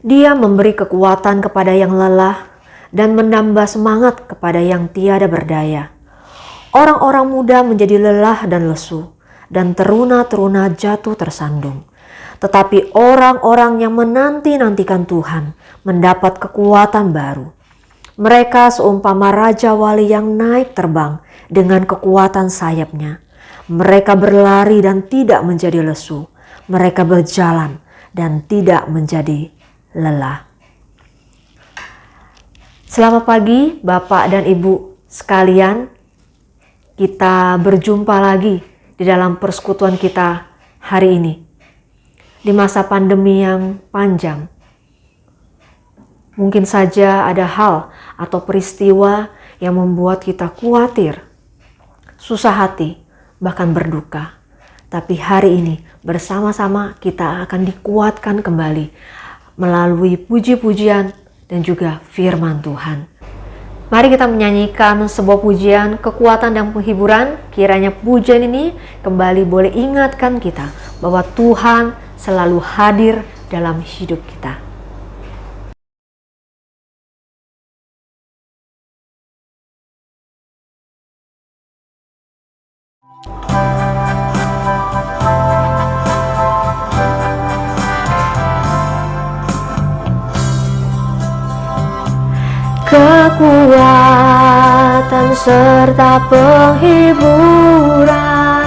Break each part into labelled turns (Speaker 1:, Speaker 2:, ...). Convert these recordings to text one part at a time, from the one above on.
Speaker 1: Dia memberi kekuatan kepada yang lelah dan menambah semangat kepada yang tiada berdaya. Orang-orang muda menjadi lelah dan lesu, dan teruna-teruna jatuh tersandung. Tetapi orang-orang yang menanti-nantikan Tuhan mendapat kekuatan baru. Mereka seumpama Raja Wali yang naik terbang dengan kekuatan sayapnya. Mereka berlari dan tidak menjadi lesu. Mereka berjalan dan tidak menjadi lelah. Selamat pagi Bapak dan Ibu sekalian. Kita berjumpa lagi di dalam persekutuan kita hari ini. Di masa pandemi yang panjang. Mungkin saja ada hal atau peristiwa yang membuat kita khawatir, susah hati, bahkan berduka. Tapi hari ini bersama-sama kita akan dikuatkan kembali melalui puji-pujian dan juga firman Tuhan. Mari kita menyanyikan sebuah pujian, kekuatan dan penghiburan. Kiranya pujian ini kembali boleh ingatkan kita bahwa Tuhan selalu hadir dalam hidup kita. Kekuatan serta penghiburan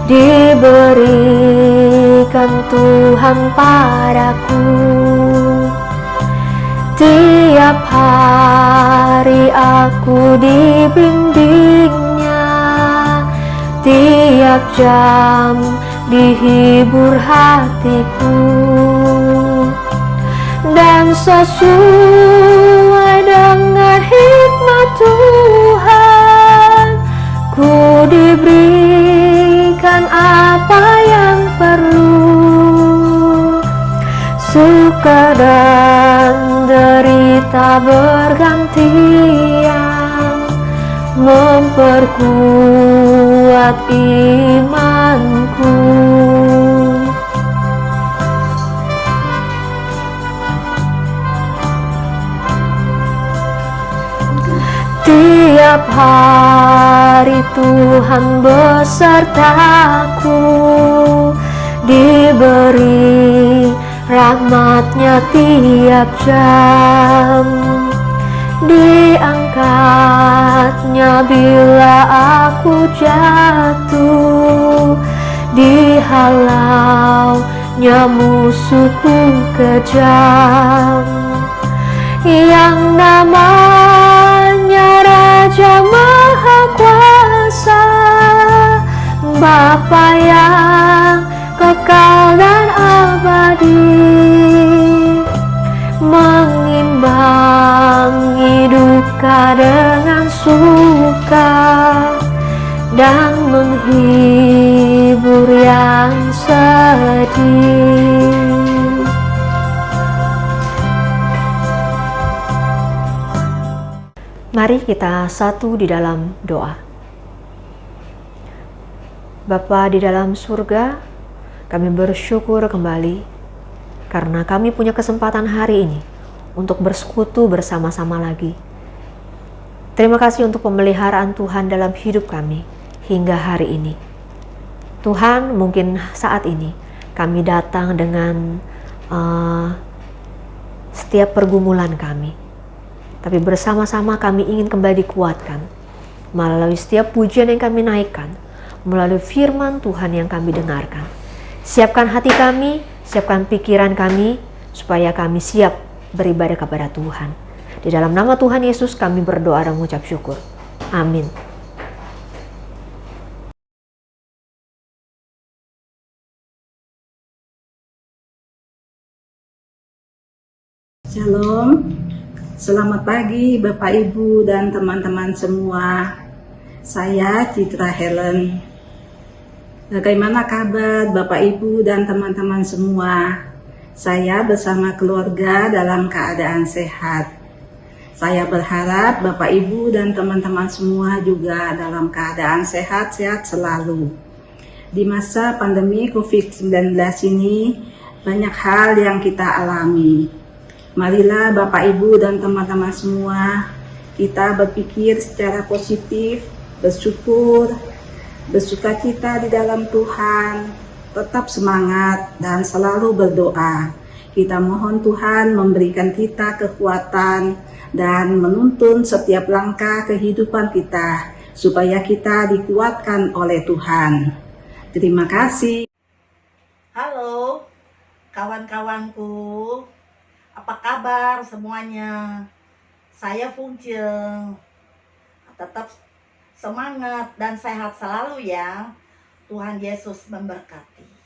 Speaker 1: diberikan Tuhan padaku. Tiap hari aku dibimbingnya, tiap jam dihibur hatiku. Dan sesuai dengan hikmat Tuhan, ku diberikan apa yang perlu. Suka dan derita bergantian, memperkuat imanku. Tiap hari Tuhan besertaku, diberi rahmat-Nya tiap jam, diangkat-Nya bila aku jatuh, dihalau-Nya musuhku kejam. Yang namanya Raja Maha Kuasa, Bapa yang kekal dan abadi, mengimbangi duka dengan suka dan menghibur yang sedih. Mari kita satu di dalam doa. Bapa di dalam surga, kami bersyukur kembali karena kami punya kesempatan hari ini untuk bersekutu bersama-sama lagi. Terima kasih untuk pemeliharaan Tuhan dalam hidup kami hingga hari ini. Tuhan, mungkin saat ini kami datang dengan setiap pergumulan kami. Tapi bersama-sama kami ingin kembali dikuatkan melalui setiap pujian yang kami naikkan, melalui firman Tuhan yang kami dengarkan. Siapkan hati kami, siapkan pikiran kami, supaya kami siap beribadah kepada Tuhan. Di dalam nama Tuhan Yesus kami berdoa dan mengucap syukur. Amin.
Speaker 2: Shalom. Selamat pagi Bapak Ibu dan teman-teman semua. Saya Citra Helen. Bagaimana kabar Bapak Ibu dan teman-teman semua? Saya bersama keluarga dalam keadaan sehat. Saya berharap Bapak Ibu dan teman-teman semua juga dalam keadaan sehat-sehat selalu. Di masa pandemi COVID-19 ini, banyak hal yang kita alami. Marilah Bapak Ibu dan teman-teman semua, kita berpikir secara positif, bersyukur, bersukacita di dalam Tuhan, tetap semangat dan selalu berdoa. Kita mohon Tuhan memberikan kita kekuatan dan menuntun setiap langkah kehidupan kita, supaya kita dikuatkan oleh Tuhan. Terima kasih.
Speaker 3: Halo kawan-kawanku, apa kabar semuanya? Saya Fungceng. Tetap semangat dan sehat selalu ya. Tuhan Yesus memberkati.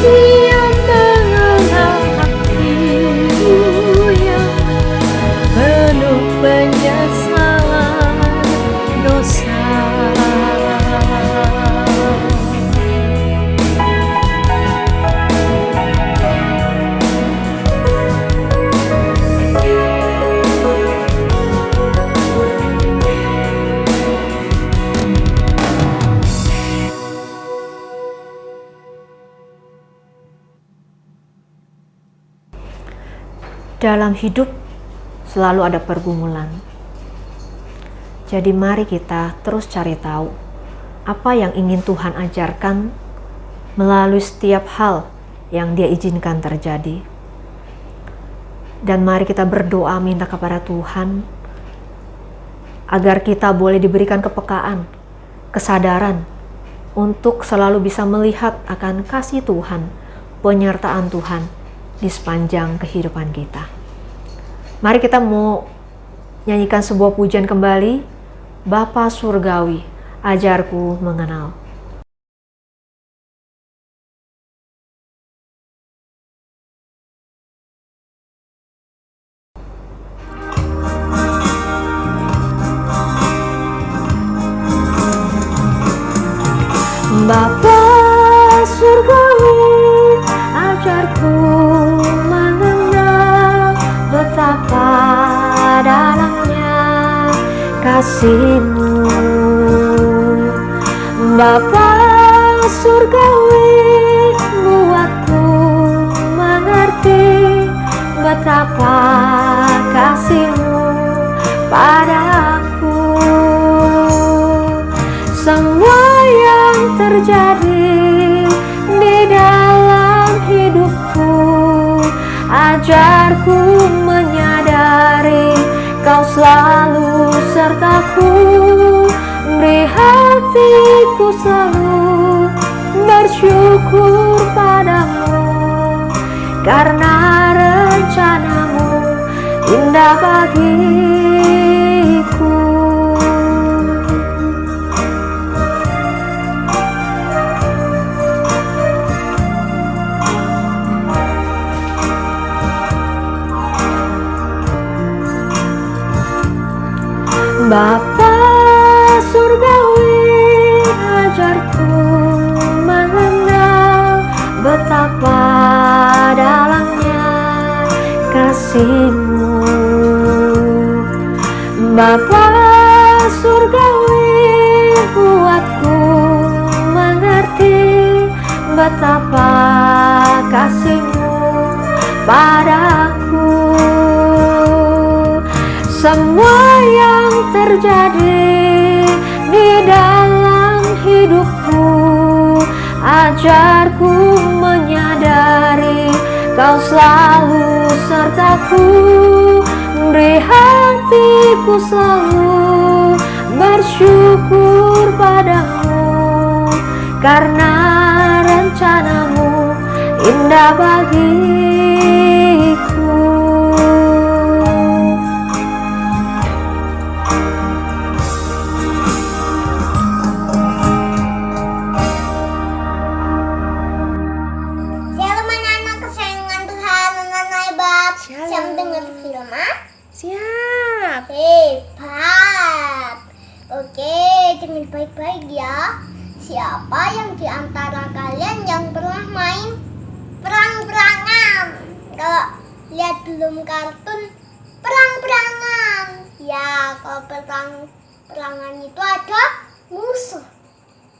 Speaker 1: Dia mengenal hatiku yang penuh penyesalan dosa. Dalam hidup selalu ada pergumulan. Jadi mari kita terus cari tahu apa yang ingin Tuhan ajarkan melalui setiap hal yang Dia izinkan terjadi. Dan mari kita berdoa minta kepada Tuhan agar kita boleh diberikan kepekaan, kesadaran untuk selalu bisa melihat akan kasih Tuhan, penyertaan Tuhan di sepanjang kehidupan kita. Mari kita mau nyanyikan sebuah pujian kembali, Bapa Surgawi, ajarku mengenal. Bapa Surgawi, ajarku mengenal betapa dalamnya kasih-Mu. Bapa Surgawi, buatku mengerti betapa kasih-Mu padaku. Semua yang terjadi di dalam hidupku, ajarku menyadari Kau selalu sertaku. Beri hatiku selalu bersyukur padamu, karena rencana-Mu indah bagiku. Bapa Surgawi, ajarku mengenal betapa dalamnya kasih-Mu. Bapa Surgawi, buatku mengerti betapa kasih-Mu padaku. Semua yang terjadi di dalam hidupku, ajarku menyadari Kau selalu sertaku. Beri hatiku selalu bersyukur padamu, karena rencana-Mu indah bagiku.
Speaker 4: Siap dengar film ah?
Speaker 5: Siap.
Speaker 4: Hebat. Oke, dengar baik-baik ya. Siapa yang di antara kalian yang pernah main perang-perangan? Kalau lihat belum kartun perang-perangan. Ya, kalau perang-perangan itu ada musuh.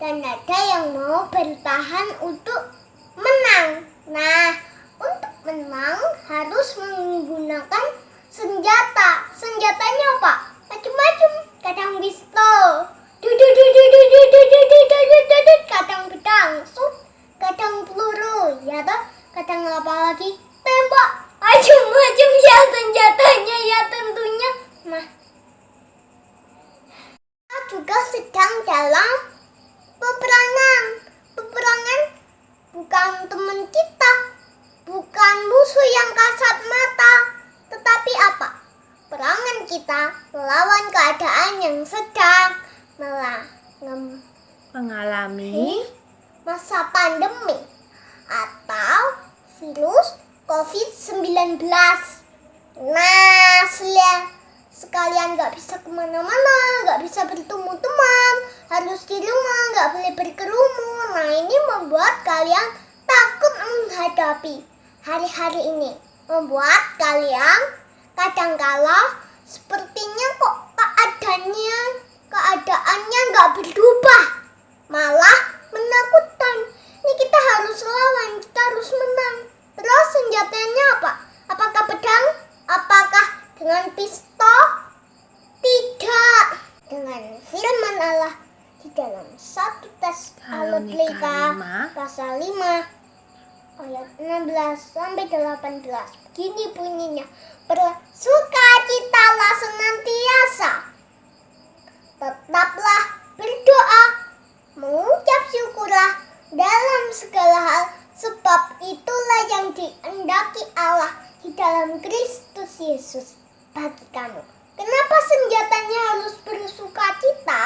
Speaker 4: Dan ada yang mau bertahan untuk menang. Nah, untuk menang harus menggunakan senjata. Senjatanya apa? Macam-macam. Kadang pistol, kadang pedang, kadang peluru, ya toh? Kadang apa lagi? Tembak. Macam-macam ya senjatanya ya tentunya. Nah, kita juga sedang dalam peperangan. Peperangan bukan teman kita, bukan musuh yang kasat mata, tetapi apa? Perangan kita melawan keadaan yang sedang
Speaker 5: Mengalami
Speaker 4: masa pandemi atau COVID-19. Nah, sekalian gak bisa kemana-mana, gak bisa bertemu teman, harus di rumah, gak boleh berkerumun. Nah, ini membuat kalian takut menghadapi hari-hari ini. Membuat kalian kadangkala sepertinya kok keadaannya gak berubah, malah menakutkan. Ini kita harus lawan, kita harus menang. Terus senjatanya apa? Apakah pedang? Apakah dengan pistol? Tidak. Dengan firman Allah di dalam 1 Tesalonika pasal 5 ayat 16 sampai 18. Begini bunyinya. Bersukacitalah senantiasa. Tetaplah berdoa. Mengucap syukurlah dalam segala hal, sebab itulah yang dikehendaki Allah di dalam Kristus Yesus bagi kamu. Kenapa senjatanya harus bersukacita?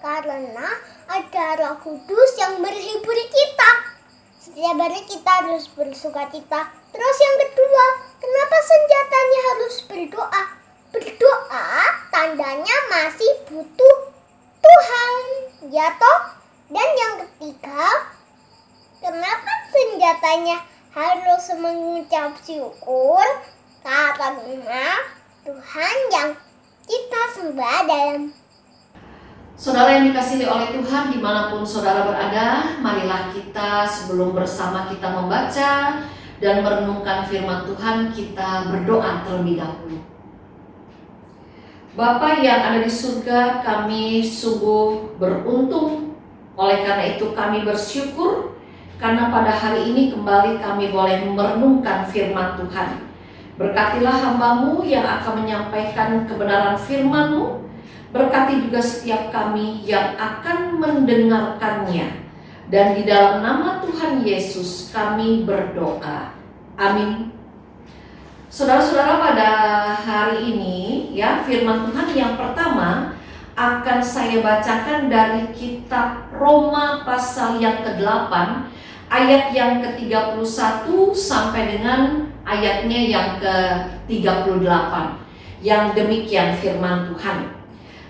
Speaker 4: Karena ada Roh Kudus yang menghibur kita. Setiap hari kita harus bersukacita. Terus yang kedua, kenapa senjatanya harus berdoa? Berdoa tandanya masih butuh Tuhan, ya toh? Dan yang ketiga, kenapa senjatanya harus mengucap syukur? Karena Tuhan yang kita sembah dalam.
Speaker 1: Saudara yang dikasihi oleh Tuhan, dimanapun saudara berada, marilah kita sebelum bersama kita membaca dan merenungkan firman Tuhan, kita berdoa terlebih dahulu. Bapa yang ada di surga, kami sungguh beruntung. Oleh karena itu kami bersyukur karena pada hari ini kembali kami boleh merenungkan firman Tuhan. Berkatilah hamba-Mu yang akan menyampaikan kebenaran firman-Mu. Berkati juga setiap kami yang akan mendengarkannya. Dan di dalam nama Tuhan Yesus kami berdoa. Amin. Saudara-saudara, pada hari ini ya, firman Tuhan yang pertama akan saya bacakan dari kitab Roma pasal yang ke-8 ayat yang ke-31 sampai dengan ayatnya yang ke-38. Yang demikian firman Tuhan.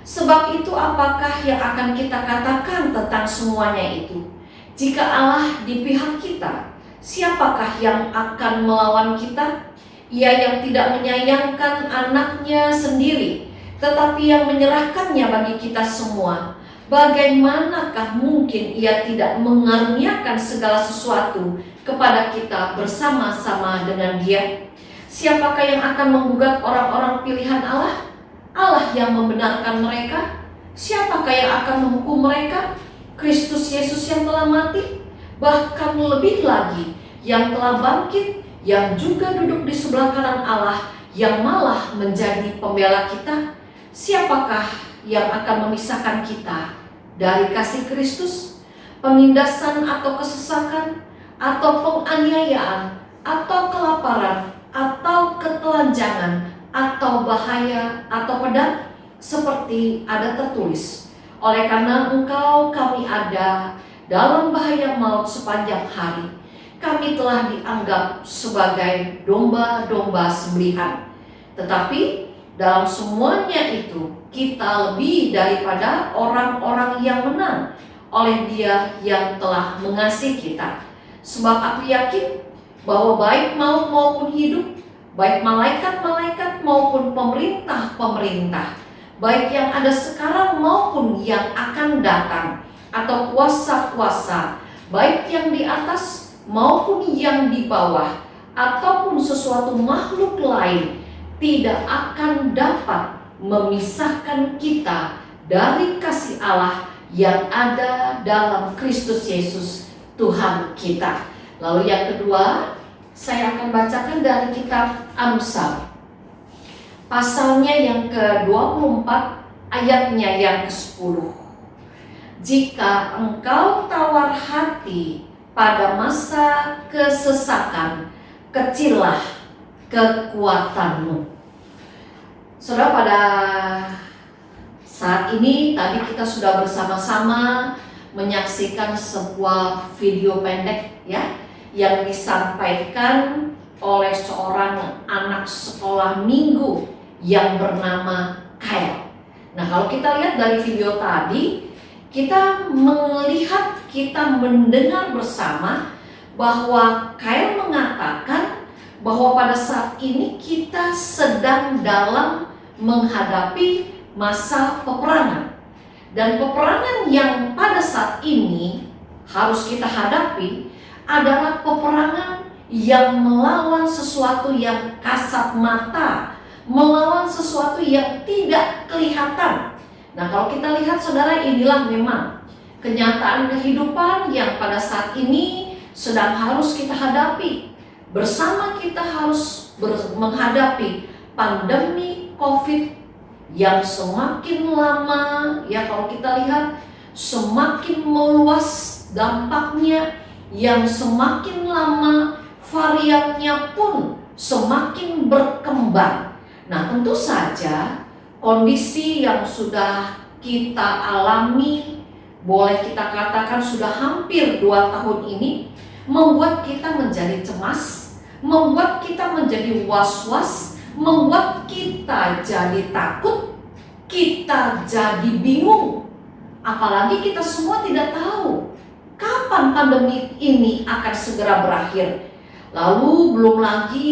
Speaker 1: Sebab itu apakah yang akan kita katakan tentang semuanya itu? Jika Allah di pihak kita, siapakah yang akan melawan kita? Ia yang tidak menyayangkan anaknya sendiri, tetapi yang menyerahkannya bagi kita semua. Bagaimanakah mungkin ia tidak mengaruniakan segala sesuatu kepada kita bersama-sama dengan Dia? Siapakah yang akan menggugat orang-orang pilihan Allah? Allah yang membenarkan mereka. Siapakah yang akan menghukum mereka? Kristus Yesus yang telah mati, bahkan lebih lagi yang telah bangkit, yang juga duduk di sebelah kanan Allah, yang malah menjadi pembela kita. Siapakah yang akan memisahkan kita dari kasih Kristus? Penindasan atau kesesakan, atau penganiayaan, atau kelaparan, atau ketelanjangan, atau bahaya, atau pedang? Seperti ada tertulis, oleh karena Engkau kami ada dalam bahaya maut sepanjang hari. Kami telah dianggap sebagai domba-domba sembelihan. Tetapi dalam semuanya itu kita lebih daripada orang-orang yang menang oleh Dia yang telah mengasihi kita. Sebab aku yakin bahwa baik maut maupun hidup, baik malaikat-malaikat maupun pemerintah-pemerintah, baik yang ada sekarang maupun yang akan datang, atau kuasa-kuasa, baik yang di atas maupun yang di bawah, ataupun sesuatu makhluk lain, tidak akan dapat memisahkan kita dari kasih Allah yang ada dalam Kristus Yesus Tuhan kita. Lalu yang kedua, saya akan bacakan dari kitab Amsal, pasalnya yang ke-24, ayatnya yang ke-10. Jika engkau tawar hati pada masa kesesakan, kecillah kekuatanmu. Saudara, pada saat ini tadi kita sudah bersama-sama menyaksikan sebuah video pendek ya, yang disampaikan
Speaker 6: oleh seorang anak sekolah minggu yang bernama Kyle. Nah, kalau kita lihat dari video tadi, kita melihat, kita mendengar bersama bahwa Kyle mengatakan bahwa pada saat ini kita sedang dalam menghadapi masa peperangan. Dan peperangan yang pada saat ini harus kita hadapi adalah peperangan yang melawan sesuatu yang kasat mata, melawan sesuatu yang tidak kelihatan. Nah, kalau kita lihat saudara, inilah memang kenyataan kehidupan yang pada saat ini sedang harus kita hadapi. Bersama kita harus menghadapi pandemi COVID yang semakin lama, ya kalau kita lihat semakin meluas dampaknya, yang semakin lama variannya pun semakin berkembang. Nah, tentu saja kondisi yang sudah kita alami, boleh kita katakan sudah hampir 2 tahun ini, membuat kita menjadi cemas, membuat kita menjadi was-was, membuat kita jadi takut, kita jadi bingung. Apalagi kita semua tidak tahu kapan pandemi ini akan segera berakhir. Lalu belum lagi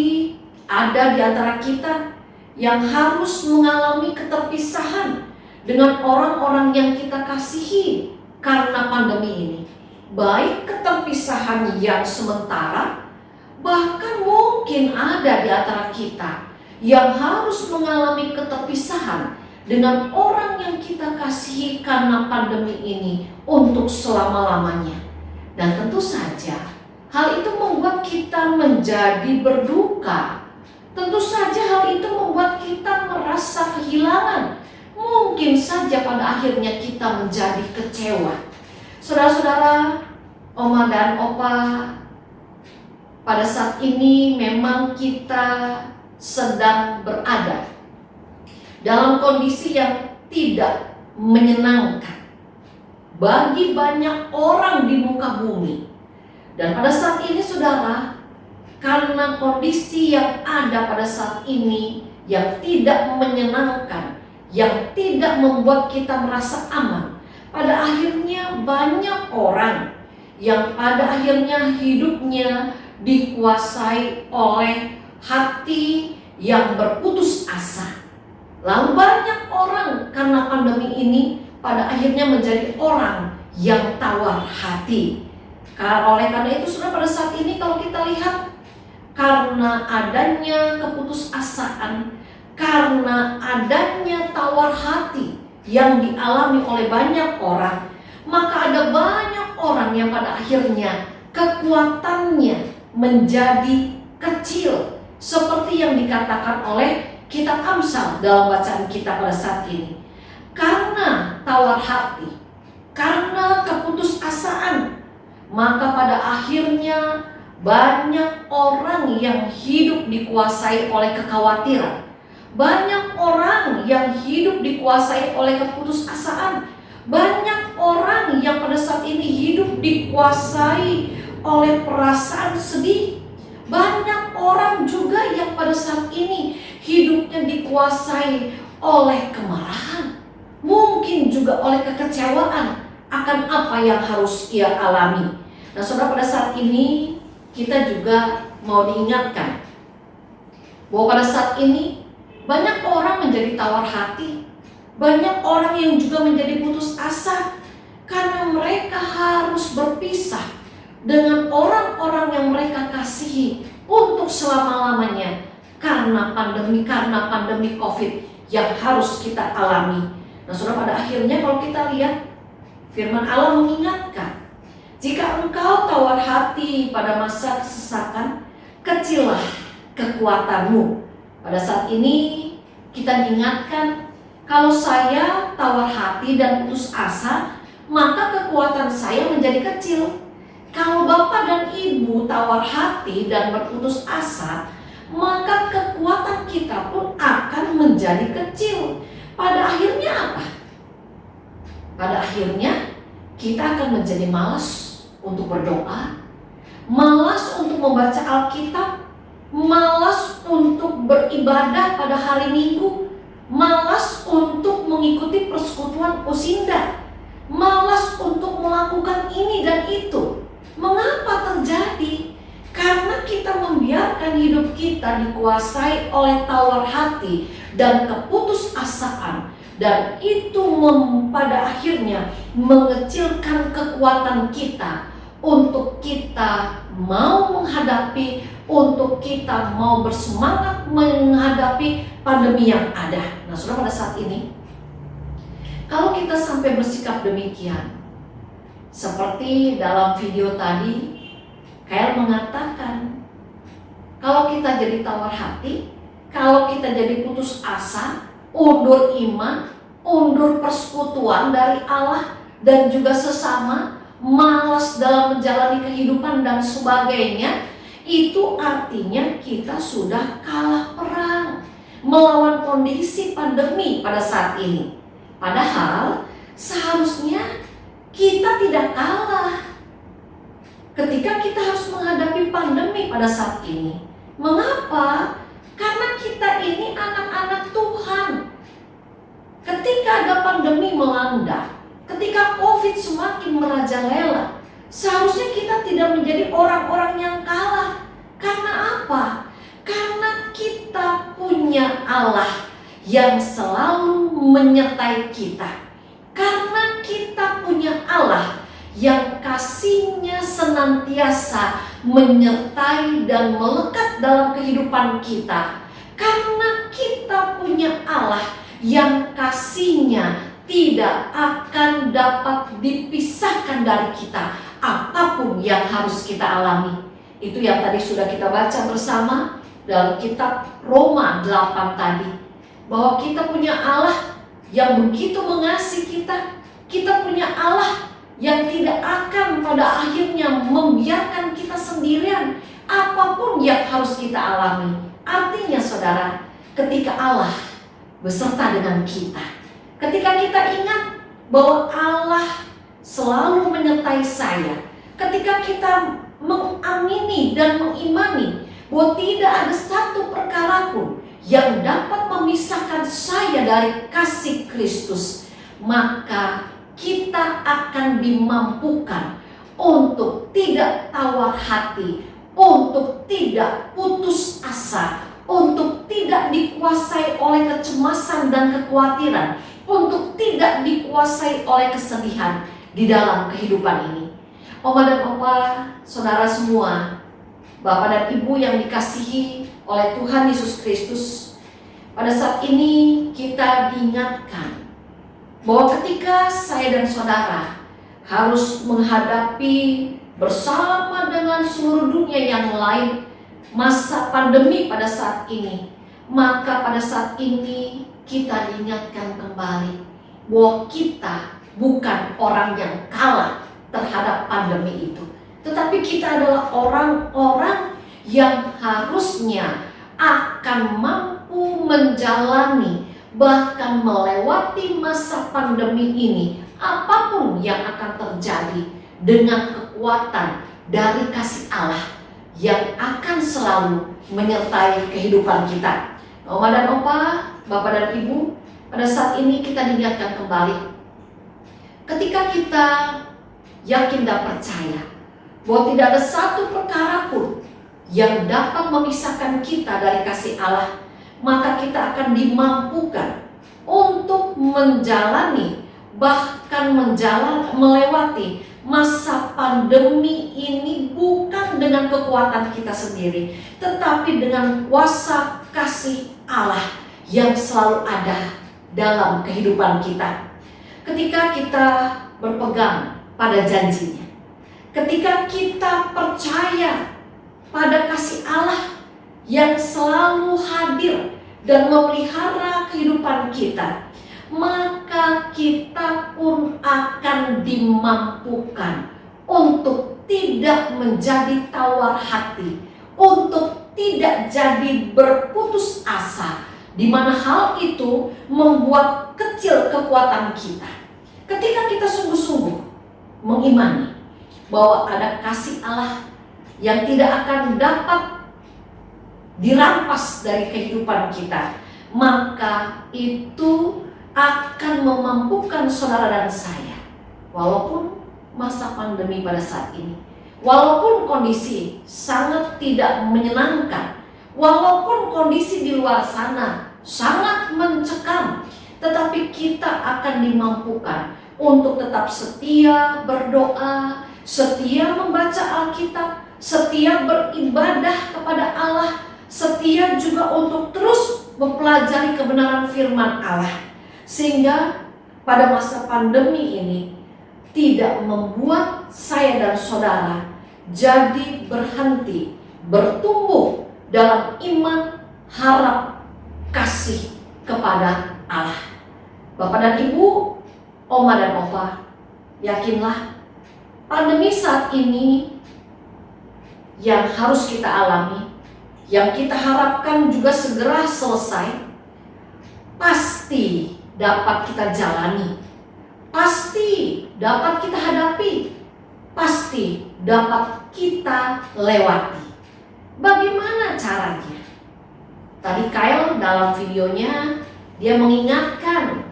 Speaker 6: ada di antara kita yang harus mengalami keterpisahan dengan orang-orang yang kita kasihi karena pandemi ini. Baik keterpisahan yang sementara, bahkan mungkin ada di antara kita yang harus mengalami keterpisahan dengan orang yang kita kasihi karena pandemi ini untuk selama-lamanya. Dan tentu saja hal itu membuat kita menjadi berduka. Tentu saja hal itu membuat kita merasa kehilangan. Mungkin saja pada akhirnya kita menjadi kecewa. Saudara-saudara, oma dan opa, pada saat ini memang kita sedang berada dalam kondisi yang tidak menyenangkan bagi banyak orang di muka bumi. Dan pada saat ini saudara, karena kondisi yang ada pada saat ini yang tidak menyenangkan, yang tidak membuat kita merasa aman, pada akhirnya banyak orang yang pada akhirnya hidupnya dikuasai oleh hati yang berputus asa. Lalu banyak orang karena pandemi ini pada akhirnya menjadi orang yang tawar hati. Oleh karena itu saudara, pada saat ini kalau kita lihat, karena adanya keputusasaan, karena adanya tawar hati yang dialami oleh banyak orang, maka ada banyak orang yang pada akhirnya kekuatannya menjadi kecil, seperti yang dikatakan oleh kitab Amsal dalam bacaan kita pada saat ini. Karena tawar hati, karena keputusasaan, maka pada akhirnya banyak orang yang hidup dikuasai oleh kekhawatiran. Banyak orang yang hidup dikuasai oleh keputusasaan. Banyak orang yang pada saat ini hidup dikuasai oleh perasaan sedih. Banyak orang juga yang pada saat ini hidupnya dikuasai oleh kemarahan. Mungkin juga oleh kekecewaan akan apa yang harus ia alami. Nah saudara, pada saat ini kita juga mau diingatkan bahwa pada saat ini banyak orang menjadi tawar hati. Banyak orang yang juga menjadi putus asa karena mereka harus berpisah dengan orang-orang yang mereka kasihi untuk selama-lamanya karena pandemi COVID yang harus kita alami. Nah saudara, pada akhirnya kalau kita lihat, firman Allah mengingatkan, jika engkau tawar hati pada masa kesesakan, kecillah kekuatanmu. Pada saat ini kita diingatkan, kalau saya tawar hati dan putus asa, maka kekuatan saya menjadi kecil. Kalau bapak dan ibu tawar hati dan berputus asa, maka kekuatan kita pun akan menjadi kecil. Pada akhirnya apa? Pada akhirnya kita akan menjadi malas untuk berdoa, malas untuk membaca Alkitab, malas untuk beribadah pada hari Minggu, malas untuk mengikuti persekutuan Usinda, malas untuk melakukan ini dan itu. Mengapa terjadi? Karena kita membiarkan hidup kita dikuasai oleh tawar hati dan keputusasaan, dan itu pada akhirnya mengecilkan kekuatan kita untuk kita mau menghadapi, untuk kita mau bersemangat menghadapi pandemi yang ada. Nah, saudara, pada saat ini kalau kita sampai bersikap demikian, seperti dalam video tadi, Kael mengatakan, kalau kita jadi tawar hati, kalau kita jadi putus asa, undur iman, undur persekutuan dari Allah dan juga sesama, malas dalam menjalani kehidupan dan sebagainya, itu artinya kita sudah kalah perang melawan kondisi pandemi pada saat ini. Padahal seharusnya kita tidak kalah ketika kita harus menghadapi pandemi pada saat ini. Mengapa? Karena kita ini anak-anak Tuhan. Ketika ada pandemi melanda, ketika COVID semakin merajalela, seharusnya kita tidak menjadi orang-orang yang kalah. Karena apa? Karena kita punya Allah yang selalu menyertai kita. Karena kita punya Allah yang kasih-Nya senantiasa menyertai dan melekat dalam kehidupan kita. Karena kita punya Allah yang kasih-Nya tidak akan dapat dipisahkan dari kita, apapun yang harus kita alami. Itu yang tadi sudah kita baca bersama dalam kitab Roma 8 tadi, bahwa kita punya Allah yang begitu mengasihi kita. Kita punya Allah yang tidak akan pada akhirnya membiarkan kita sendirian apapun yang harus kita alami. Artinya saudara, ketika Allah beserta dengan kita, ketika kita ingat bahwa Allah selalu menyertai saya, ketika kita mengamini dan mengimani bahwa tidak ada satu perkara pun yang dapat memisahkan saya dari kasih Kristus, maka kita akan dimampukan untuk tidak tawar hati, untuk tidak putus asa, untuk tidak dikuasai oleh kecemasan dan kekhawatiran, untuk tidak dikuasai oleh kesedihan di dalam kehidupan ini. Oma dan Opa, saudara semua, Bapak dan Ibu yang dikasihi oleh Tuhan Yesus Kristus, pada saat ini kita diingatkan bahwa ketika saya dan saudara harus menghadapi bersama dengan seluruh dunia yang lain masa pandemi pada saat ini, maka pada saat ini kita diingatkan kembali bahwa kita bukan orang yang kalah terhadap pandemi itu, tetapi kita adalah orang-orang yang harusnya akan mampu menjalani bahkan melewati masa pandemi ini, apapun yang akan terjadi, dengan kekuatan dari kasih Allah yang akan selalu menyertai kehidupan kita. Oma dan Opa, Bapak dan Ibu, pada saat ini kita diingatkan kembali, ketika kita yakin dan percaya bahwa tidak ada satu perkara pun yang dapat memisahkan kita dari kasih Allah, maka kita akan dimampukan untuk menjalani, bahkan melewati masa pandemi ini bukan dengan kekuatan kita sendiri, tetapi dengan kuasa kasih Allah yang selalu ada dalam kehidupan kita. Ketika kita berpegang pada janjinya, ketika kita percaya pada kasih Allah yang selalu hadir dan memelihara kehidupan kita, maka kita pun akan dimampukan untuk tidak menjadi tawar hati, untuk tidak jadi berputus asa, di mana hal itu membuat kecil kekuatan kita. Ketika kita sungguh-sungguh mengimani bahwa ada kasih Allah yang tidak akan dapat dirampas dari kehidupan kita, maka itu akan memampukan saudara dan saya. Walaupun masa pandemi pada saat ini, walaupun kondisi sangat tidak menyenangkan, walaupun kondisi di luar sana sangat mencekam, tetapi kita akan dimampukan untuk tetap setia berdoa, setia membaca Alkitab, setia beribadah kepada Allah, setia juga untuk terus mempelajari kebenaran firman Allah, sehingga pada masa pandemi ini tidak membuat saya dan saudara jadi berhenti bertumbuh dalam iman, harap, kasih kepada Allah. Bapak dan Ibu, Oma dan Opa, yakinlah pandemi saat ini yang harus kita alami, yang kita harapkan juga segera selesai, pasti dapat kita jalani, pasti dapat kita hadapi, pasti dapat kita lewati. Bagaimana caranya? Tadi Kyle dalam videonya dia mengingatkan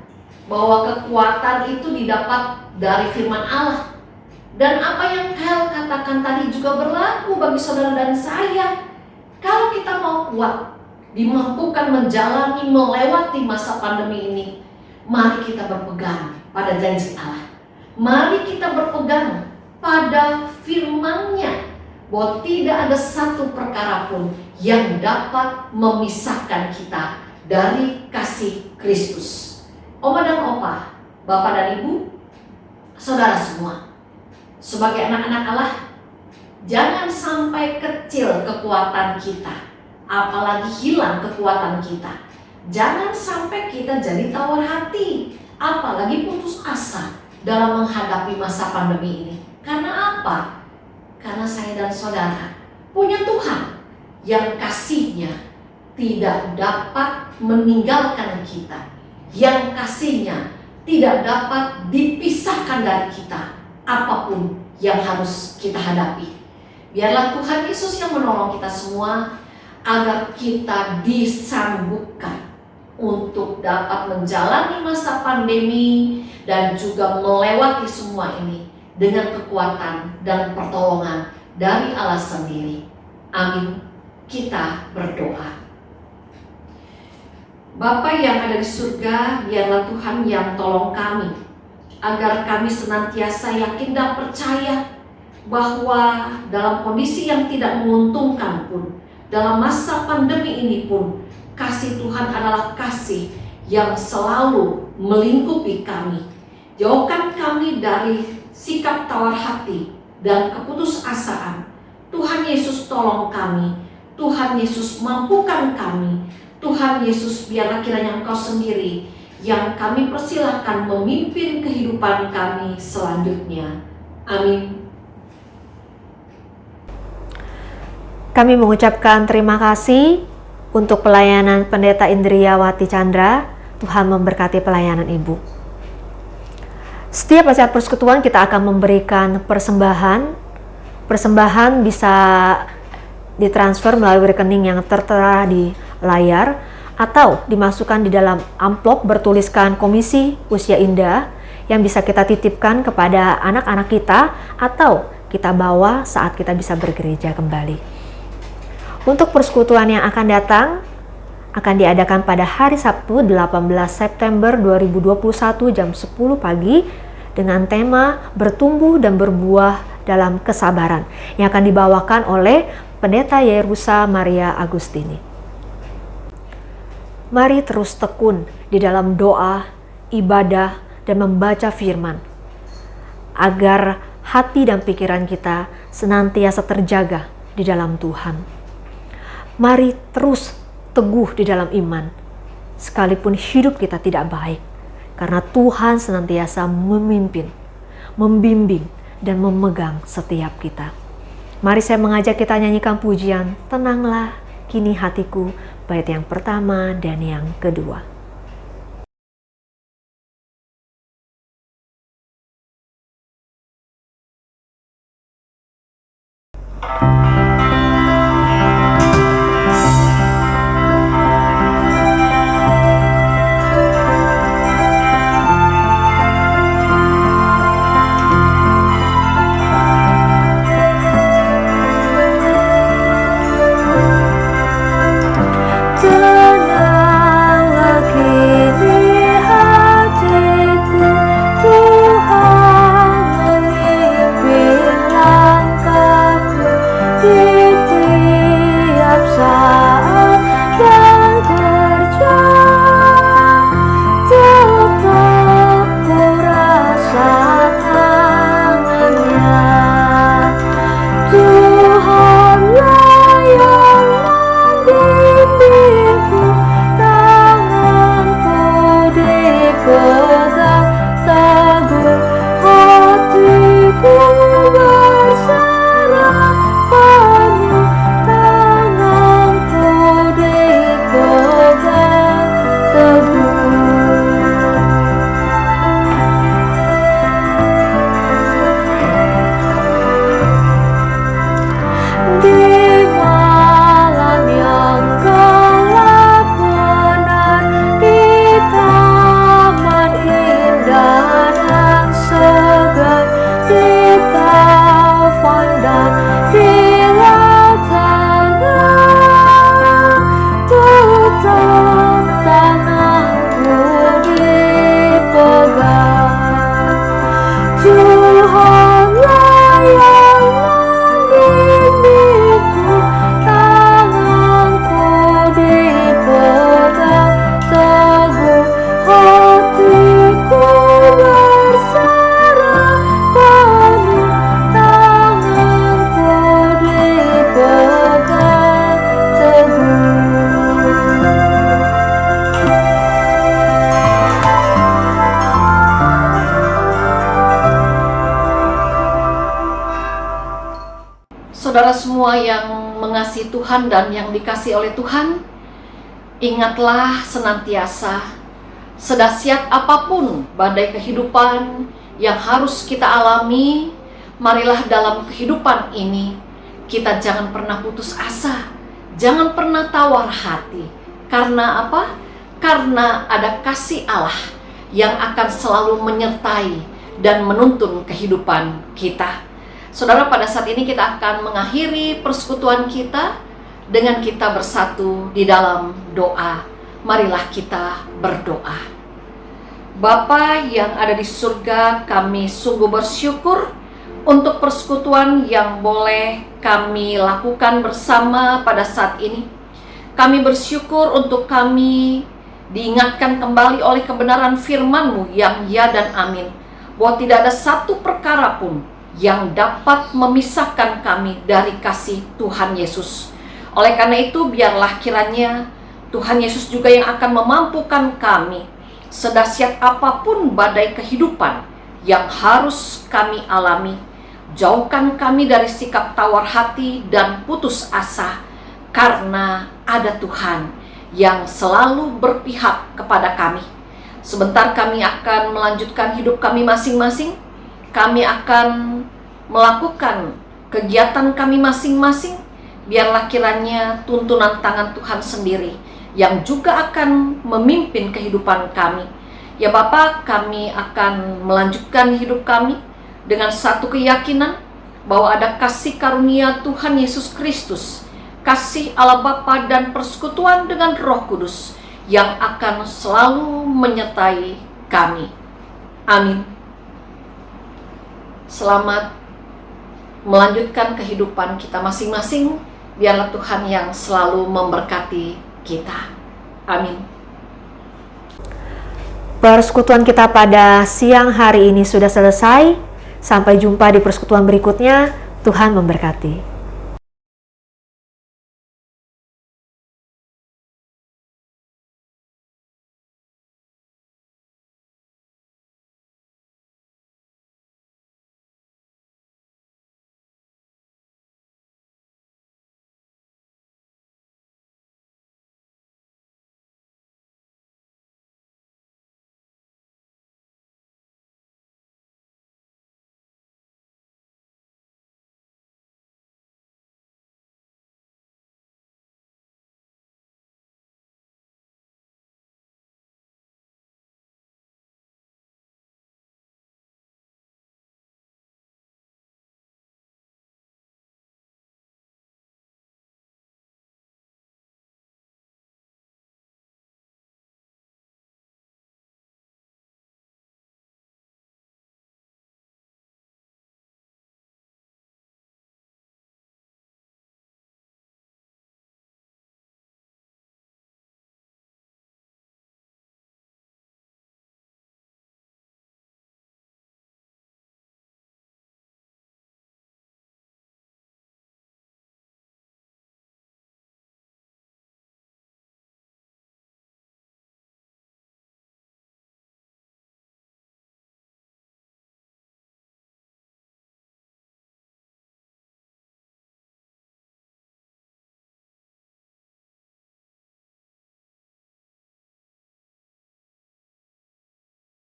Speaker 6: bahwa kekuatan itu didapat dari firman Allah. Dan apa yang Kyle katakan tadi juga berlaku bagi saudara dan saya. Kalau kita mau kuat, dimampukan menjalani, melewati masa pandemi ini, mari kita berpegang pada janji Allah. Mari kita berpegang pada firman-Nya, bahwa tidak ada satu perkara pun yang dapat memisahkan kita dari kasih Kristus. Oma dan Opa, Bapak dan Ibu, saudara semua, sebagai anak-anak Allah, jangan sampai kecil kekuatan kita, apalagi hilang kekuatan kita. Jangan sampai kita jadi tawar hati, apalagi putus asa dalam menghadapi masa pandemi ini. Karena apa? Karena saya dan saudara punya Tuhan yang kasih-Nya tidak dapat meninggalkan kita, yang kasih-Nya tidak dapat dipisahkan dari kita, apapun yang harus kita hadapi. Biarlah Tuhan Yesus yang menolong kita semua, agar kita disanggupkan untuk dapat menjalani masa pandemi dan juga melewati semua ini dengan kekuatan dan pertolongan dari Allah sendiri. Amin. Kita berdoa. Bapa yang ada di surga, biarlah Tuhan yang tolong kami, agar kami senantiasa yakin dan percaya bahwa dalam kondisi yang tidak menguntungkan pun, dalam masa pandemi ini pun, kasih Tuhan adalah kasih yang selalu melingkupi kami. Jauhkan kami dari sikap tawar hati dan keputusasaan. Tuhan Yesus tolong kami, Tuhan Yesus mampukan kami, Tuhan Yesus biarlah kiranya Engkau sendiri yang kami persilahkan memimpin kehidupan kami selanjutnya. Amin.
Speaker 1: Kami mengucapkan terima kasih untuk pelayanan Pendeta Indriyawati Chandra. Tuhan memberkati pelayanan Ibu. Setiap acara persekutuan kita akan memberikan persembahan. Persembahan bisa ditransfer melalui rekening yang tertera di layar atau dimasukkan di dalam amplop bertuliskan Komisi Usia Indah yang bisa kita titipkan kepada anak-anak kita atau kita bawa saat kita bisa bergereja kembali. Untuk persekutuan yang akan datang akan diadakan pada hari Sabtu 18 September 2021 jam 10 pagi dengan tema bertumbuh dan berbuah dalam kesabaran yang akan dibawakan oleh Pendeta Yerusa Maria Agustini. Mari terus tekun di dalam doa, ibadah, dan membaca firman agar hati dan pikiran kita senantiasa terjaga di dalam Tuhan. Mari terus teguh di dalam iman, sekalipun hidup kita tidak baik, karena Tuhan senantiasa memimpin, membimbing, dan memegang setiap kita. Mari saya mengajak kita nyanyikan pujian, Tenanglah Kini Hatiku, bait yang pertama dan yang kedua. saat bekerja, tetap ku rasa tangannya. Tuhanlah yang membimbingku, tanganku dipegang teguh, hatiku berserah penuh, tanganku dipegang teguh. Di malam yang gelap benar, di taman indah dan segar, di taufan dan di lautan tenang, tetap tanganku dipegang. Tuhanlah yang membimbingku, tanganku dipegang teguh, hatiku berserah penuh, tanganku dipegang teguh.
Speaker 6: Saudara semua yang mengasihi Tuhan dan yang dikasihi oleh Tuhan, ingatlah senantiasa, sedahsyat apapun badai kehidupan yang harus kita alami, marilah dalam kehidupan ini kita jangan pernah putus asa, jangan pernah tawar hati. Karena apa? Karena ada kasih Allah yang akan selalu menyertai dan menuntun kehidupan kita. Saudara, pada saat ini kita akan mengakhiri persekutuan kita dengan kita bersatu di dalam doa. Marilah kita berdoa. Bapa yang ada di surga, kami sungguh bersyukur untuk persekutuan yang boleh kami lakukan bersama pada saat ini. Kami bersyukur untuk kami diingatkan kembali oleh kebenaran firman-Mu yang ya dan amin, bahwa tidak ada satu perkara pun yang dapat memisahkan kami dari kasih Tuhan Yesus. Oleh karena itu, biarlah kiranya Tuhan Yesus juga yang akan memampukan kami, sedahsyat apapun badai kehidupan yang harus kami alami, jauhkan kami dari sikap tawar hati dan putus asa, karena ada Tuhan yang selalu berpihak kepada kami. Sebentar kami akan melanjutkan hidup kami masing-masing. Kami akan melakukan kegiatan kami masing-masing. Biarlah kiranya tuntunan tangan Tuhan sendiri yang juga akan memimpin kehidupan kami. Ya Bapa, kami akan melanjutkan hidup kami dengan satu keyakinan bahwa ada kasih karunia Tuhan Yesus Kristus, kasih Allah Bapa dan persekutuan dengan Roh Kudus yang akan selalu menyertai kami. Amin. Selamat melanjutkan kehidupan kita masing-masing. Biarlah Tuhan yang selalu memberkati kita. Amin.
Speaker 1: Persekutuan kita pada siang hari ini sudah selesai. Sampai jumpa di persekutuan berikutnya. Tuhan memberkati.